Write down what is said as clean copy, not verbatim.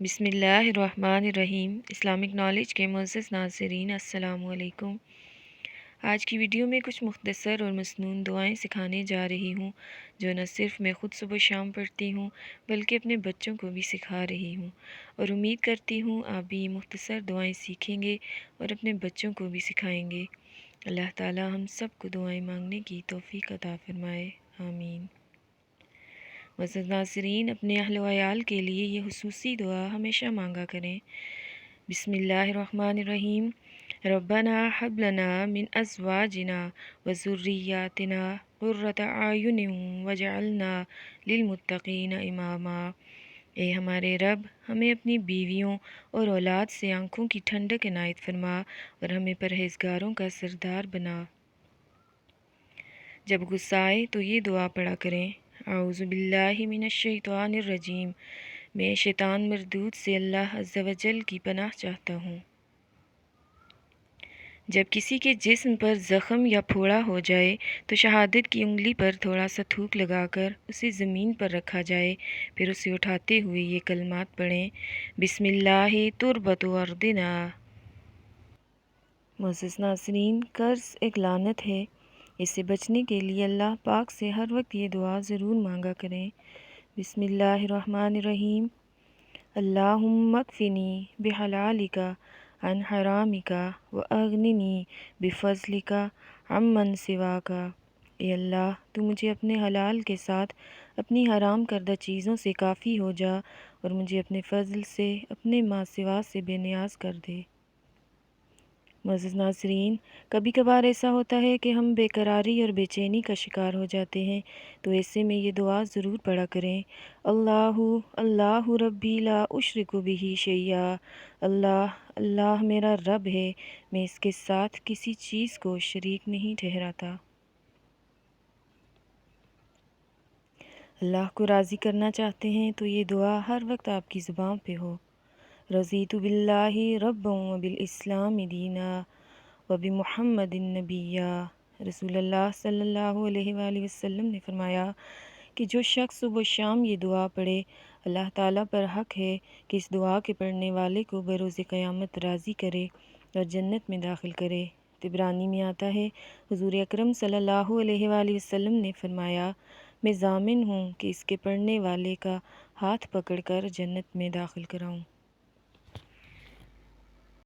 بسم اللہ الرحمن الرحیم۔ اسلامک نالج کے معزز ناظرین السلام علیکم۔ آج کی ویڈیو میں کچھ مختصر اور مسنون دعائیں سکھانے جا رہی ہوں جو نہ صرف میں خود صبح شام پڑھتی ہوں بلکہ اپنے بچوں کو بھی سکھا رہی ہوں، اور امید کرتی ہوں آپ بھی یہ مختصر دعائیں سیکھیں گے اور اپنے بچوں کو بھی سکھائیں گے۔ اللہ تعالی ہم سب کو دعائیں مانگنے کی توفیق عطا فرمائے، آمین۔ معزز ناظرین، اپنے اہل و عیال کے لیے یہ خصوصی دعا ہمیشہ مانگا کریں۔ بسم اللہ الرحمن الرحیم۔ ربنا حب لنا من ازواجنا وذریاتنا قرۃ اعین واجعلنا للمتقین اماما۔ اے ہمارے رب، ہمیں اپنی بیویوں اور اولاد سے آنکھوں کی ٹھنڈک عنایت فرما اور ہمیں پرہیزگاروں کا سردار بنا۔ جب غصہ آئے تو یہ دعا پڑھا کریں، اعوذ باللہ من الشیطان الرجیم۔ میں شیطان مردود سے اللہ عز و جل کی پناہ چاہتا ہوں۔ جب کسی کے جسم پر زخم یا پھوڑا ہو جائے تو شہادت کی انگلی پر تھوڑا سا تھوک لگا کر اسے زمین پر رکھا جائے، پھر اسے اٹھاتے ہوئے یہ کلمات پڑھیں، بسم اللہ تربت ارضنا۔ معزز ناظرین، قرض ایک لعنت ہے، اس سے بچنے کے لیے اللہ پاک سے ہر وقت یہ دعا ضرور مانگا کریں۔ بسم اللہ الرحمن الرحیم۔ اللہم اکفنی بحلالک عن حرامک واغننی بفضلک عمن سواک۔ اے اللہ، تو مجھے اپنے حلال کے ساتھ اپنی حرام کردہ چیزوں سے کافی ہو جا اور مجھے اپنے فضل سے اپنے ما سوا سے بے نیاز کر دے۔ معزز ناظرین، کبھی کبھار ایسا ہوتا ہے کہ ہم بے قراری اور بے چینی کا شکار ہو جاتے ہیں، تو ایسے میں یہ دعا ضرور پڑھا کریں، اللہ اللہ ربی لا اشرک بہ شیئا۔ اللہ اللہ میرا رب ہے، میں اس کے ساتھ کسی چیز کو شریک نہیں ٹھہراتا۔ اللہ کو راضی کرنا چاہتے ہیں تو یہ دعا ہر وقت آپ کی زبان پہ ہو، رضیت باللہ ربا وبالاسلام دینا وبمحمد نبیا۔ رسول اللہ صلی اللہ علیہ وآلہ وسلم نے فرمایا کہ جو شخص صبح و شام یہ دعا پڑھے، اللہ تعالیٰ پر حق ہے کہ اس دعا کے پڑھنے والے کو بروز قیامت راضی کرے اور جنت میں داخل کرے۔ طبرانی میں آتا ہے، حضور اکرم صلی اللہ علیہ وآلہ وسلم نے فرمایا، میں ضامن ہوں کہ اس کے پڑھنے والے کا ہاتھ پکڑ کر جنت میں داخل کراؤں۔